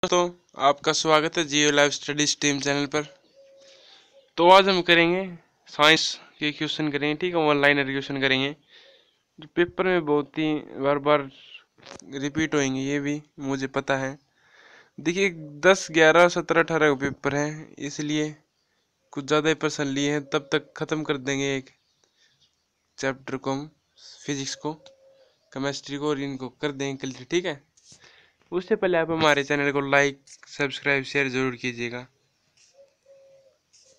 दोस्तों, आपका स्वागत है जियो लाइव स्टडी स्ट्रीम चैनल पर। तो आज हम करेंगे साइंस के क्वेश्चन करेंगे, ठीक है। ऑनलाइन क्वेश्चन करेंगे जो पेपर में बहुत ही बार बार रिपीट होंगे, ये भी मुझे पता है। देखिए 10, 11, 17, 18 का पेपर है, इसलिए कुछ ज़्यादा ही पर्सन लिए हैं। तब तक ख़त्म कर देंगे एक चैप्टर को, हम फिजिक्स को, केमिस्ट्री को, और इनको कर देंगे क्लियर, ठीक है। उससे पहले आप हमारे चैनल को लाइक, सब्सक्राइब, शेयर जरूर कीजिएगा।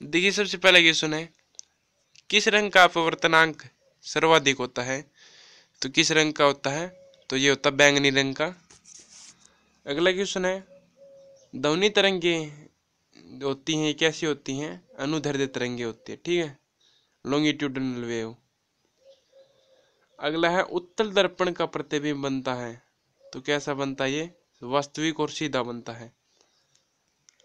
देखिए सबसे पहला क्वेश्चन है, किस रंग का अपवर्तनांक सर्वाधिक होता है? तो किस रंग का होता है? तो ये होता है बैंगनी रंग का। अगला क्वेश्चन है, ध्वनि तरंगें होती हैं कैसी होती हैं? अनुदैर्ध्य तरंगें होती है, ठीक है, लॉन्गिट्यूडनल वेव। अगला है, उत्तल दर्पण का प्रतिबिंब बनता है तो कैसा बनता है? ये वास्तविक और सीधा बनता है।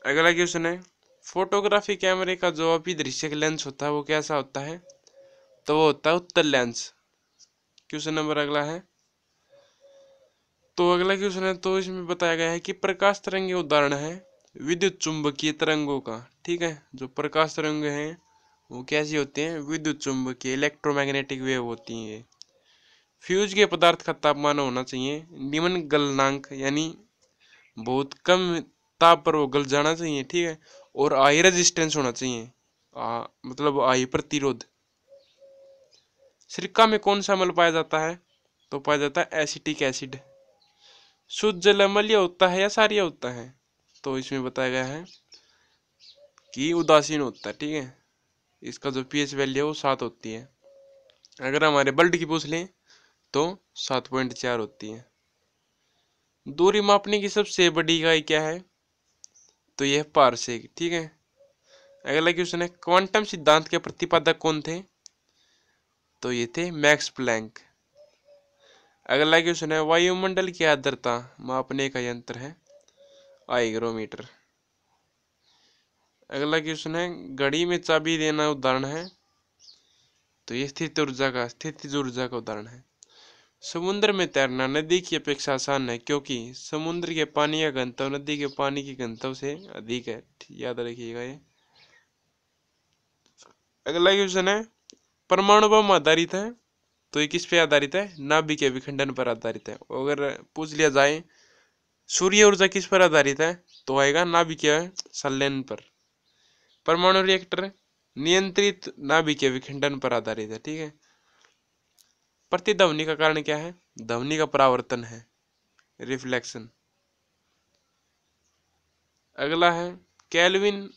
अगला क्वेश्चन है, फोटोग्राफी कैमरे का जो अपदृश्यक लेंस होता है वो कैसा होता है? तो वो होता है उत्तल लेंस। क्वेश्चन नंबर अगला है, तो अगला क्वेश्चन है, तो इसमें बताया गया है कि प्रकाश तरंग के उदाहरण है विद्युत चुंबकीय तरंगों का, ठीक है। जो प्रकाश तरंग हैं वो कैसी होती हैं? विद्युत चुंबकीय, इलेक्ट्रोमैग्नेटिक वेव होती हैं। फ्यूज के पदार्थ का तापमान होना चाहिए निम्न गलनांक, यानी बहुत कम ताप पर वो गल जाना चाहिए, ठीक है। और आई रेजिस्टेंस होना चाहिए, मतलब आई प्रतिरोध। सिरका में कौन सा अम्ल पाया जाता है? तो पाया जाता है एसिटिक एसिड। शुद्ध जल अम्लीय होता है या क्षारीय होता है? तो इसमें बताया गया है कि उदासीन होता है, ठीक है। इसका जो पीएच वैल्यू है वो 7 होती है। अगर हमारे ब्लड की पूछ लें तो 7.4 होती है। दूरी मापने की सबसे बड़ी इकाई क्या है? तो यह पारसेक, ठीक है। अगला क्वेश्चन है, क्वांटम सिद्धांत के प्रतिपादक कौन थे? तो ये थे मैक्स प्लैंक। अगला क्वेश्चन है, वायुमंडल की आर्द्रता मापने का यंत्र है हाइग्रोमीटर। अगला क्वेश्चन है, घड़ी में चाबी देना उदाहरण है? तो ये स्थितिज ऊर्जा का उदाहरण है। समुद्र में तैरना नदी की अपेक्षा आसान है क्योंकि समुद्र के पानी का घनत्व नदी के पानी की घनत्व से अधिक है, याद रखिएगा ये। अगला क्वेश्चन है, परमाणु बम आधारित है तो ये किस पे आधारित है? नाभिकीय विखंडन पर आधारित है। अगर पूछ लिया जाए सूर्य ऊर्जा किस पर आधारित है? तो आएगा नाभिकीय संलयन पर। परमाणु रिएक्टर नियंत्रित नाभिकीय विखंडन पर आधारित है, ठीक है। प्रतिध्वनि का कारण क्या है? ध्वनि का परावर्तन है, रिफ्लेक्शन। अगला है, केल्विन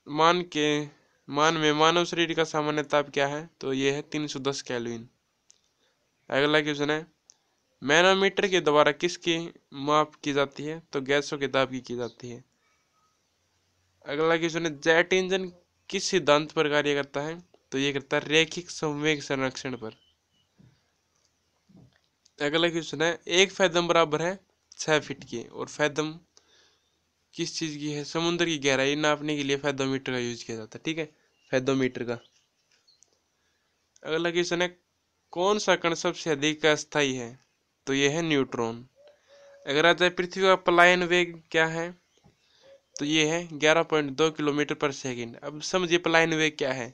मान में मानव शरीर का सामान्य ताप क्या है? तो ये है 310 केल्विन। अगला क्वेश्चन है, मैनोमीटर के द्वारा किसकी माप की जाती है? तो गैसों के दाब की जाती है। अगला क्वेश्चन है, जेट इंजन किस सिद्धांत पर कार्य करता है? तो ये करता है रैखिक संवेग संरक्षण पर। अगला क्वेश्चन है, एक फैथम बराबर है 6 फीट की, और फैथम किस चीज की है? समुद्र की गहराई नापने के लिए फैथोमीटर का यूज किया जाता है, ठीक है, फैथोमीटर का। अगला क्वेश्चन है, कौन सा कण सबसे अधिक अस्थायी है? तो ये है न्यूट्रॉन। अगर आता है पृथ्वी का पलायन वेग क्या है? तो ये है 11.2 किलोमीटर पर सेकंड। अब समझिए पलायन वेग क्या है,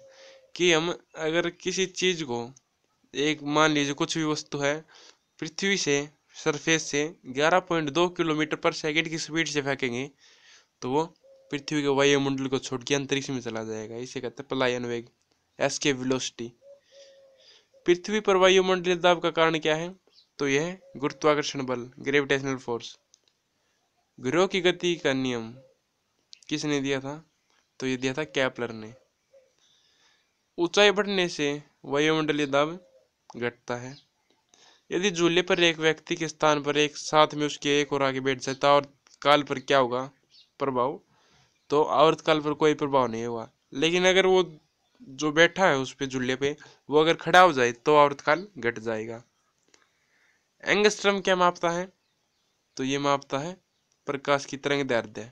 कि हम अगर किसी चीज को, एक मान लीजिए कुछ भी वस्तु है, पृथ्वी से सरफेस से 11.2 किलोमीटर पर सेकंड की स्पीड से फेंकेंगे तो वो पृथ्वी के वायुमंडल को छोड़ के अंतरिक्ष में चला जाएगा। इसे कहते हैं पलायन वेग, एस्केप वेलोसिटी। पृथ्वी पर वायुमंडलीय दाब का कारण क्या है? तो यह है गुरुत्वाकर्षण बल, ग्रेविटेशनल फोर्स। ग्रहों की गति का नियम किसने दिया था? तो ये दिया था केपलर ने। ऊंचाई बढ़ने से वायुमंडलीय दाब घटता है। यदि झूले पर एक व्यक्ति के स्थान पर एक साथ में उसके एक और आगे बैठ जाता और काल पर क्या होगा प्रभाव? तो आवर्तकाल पर कोई प्रभाव नहीं हुआ, लेकिन अगर वो जो बैठा है उस पे झूले पे, वो अगर खड़ा हो जाए तो आवर्तकाल घट जाएगा। एंगस्ट्रम क्या मापता है? तो ये मापता है प्रकाश की तरंगदैर्ध्य।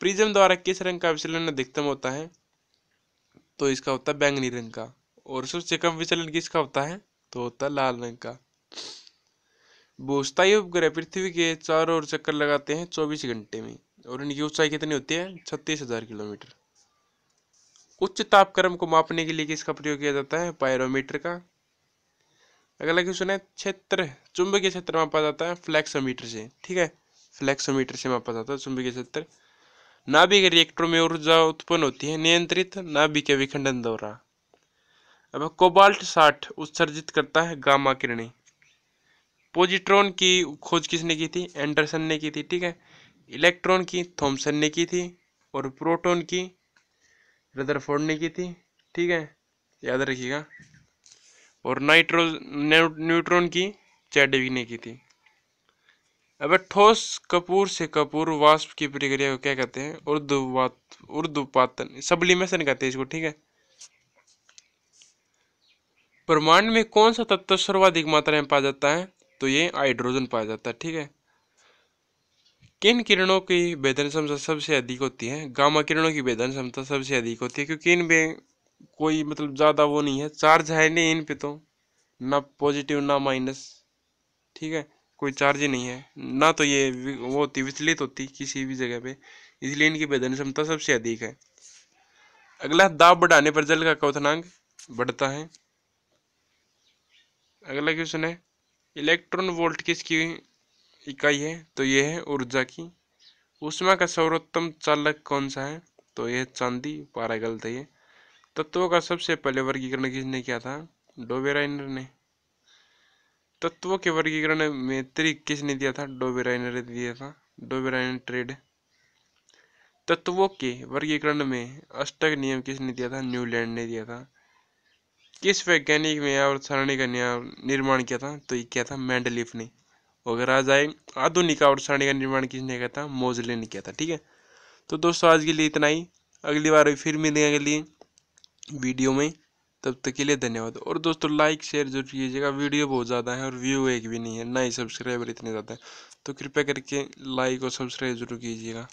प्रिज्म द्वारा किस रंग का विचलन अधिकतम होता है? तो इसका होता है बैंगनी रंग का। और सबसे कम विचलन किसका होता है? तो होता है लाल रंग का। भूस्थायी उपग्रह पृथ्वी के चारों ओर चक्कर लगाते हैं 24 घंटे में। और इनकी ऊंचाई कितनी होती है? 36,000 किलोमीटर। उच्च तापक्रम को मापने के लिए किसका प्रयोग किया जाता है? पायरोमीटर का। अगला क्वेश्चन है, क्षेत्र, चुंबकीय क्षेत्र मापा जाता है फ्लैक्सोमीटर से। ठीक है, फ्लैक्सोमीटर से मापा जाता है चुंबकीय क्षेत्र। नाभिक रिएक्टरों में ऊर्जा उत्पन्न होती है नियंत्रित नाभिक के विखंडन द्वारा। अब कोबाल्ट 60 उत्सर्जित करता है गामा किरणें। पॉजिट्रॉन की खोज किसने की थी? एंडरसन ने की थी। ठीक है, इलेक्ट्रॉन की थॉमसन ने की थी, और प्रोटॉन की रदरफोर्ड ने की थी। ठीक है, याद रखिएगा। और न्यूट्रॉन की चैडविक ने की थी। अब ठोस कपूर से कपूर वाष्प की प्रक्रिया को क्या कहते हैं? ऊर्ध्वपातन, सब्लिमेशन कहते हैं इसको। ठीक है, ब्रह्मांड में कौन सा तत्व सर्वाधिक मात्रा में पाया जाता है? तो ये हाइड्रोजन पाया जाता है। ठीक है, किन किरणों की भेदन क्षमता सबसे अधिक होती है? गामा किरणों की भेदन क्षमता सबसे अधिक होती है, क्योंकि इनमें कोई मतलब ज्यादा वो नहीं है, चार्ज है नहीं इन पे, तो ना पॉजिटिव ना माइनस। ठीक है, कोई चार्ज ही नहीं है, ना तो ये वो होती विचलित होती किसी भी जगह पे, इसलिए इनकी भेदन क्षमता सबसे अधिक है। अगला, दाब बढ़ाने पर जल का क्वथनांक बढ़ता है। अगला क्वेश्चन है, इलेक्ट्रॉन वोल्ट किसकी इकाई है? तो ये है ऊर्जा की। ऊष्मा का सर्वोत्तम चालक कौन सा है? तो यह चांदी। पारा गलत है ये। तत्वों का सबसे पहले वर्गीकरण किसने किया था? डोबेराइनर ने। तत्वों के वर्गीकरण में त्रिक किसने दिया था? डोबेराइनर ने दिया था, डोबेराइनर ट्रेड। तत्वों के वर्गीकरण में अष्टक नियम किसने दिया था? न्यूलैंड ने दिया था। किस वैज्ञानिक ने आवर्त सारणी का निर्माण किया था? तो ये किया था मेंडलीफ ने। अगर आ जाए आधुनिक आवर्त सारणी का निर्माण किसने किया था? मोजले ने किया था। ठीक है, तो दोस्तों आज के लिए इतना ही। अगली बार फिर मिलेंगे अगली वीडियो में, तब तक के लिए धन्यवाद। और दोस्तों लाइक शेयर जरूर कीजिएगा, वीडियो बहुत ज़्यादा है और व्यू एक भी नहीं है, ना ही सब्सक्राइबर इतने ज़्यादा है, तो कृपया करके लाइक और सब्सक्राइब जरूर कीजिएगा।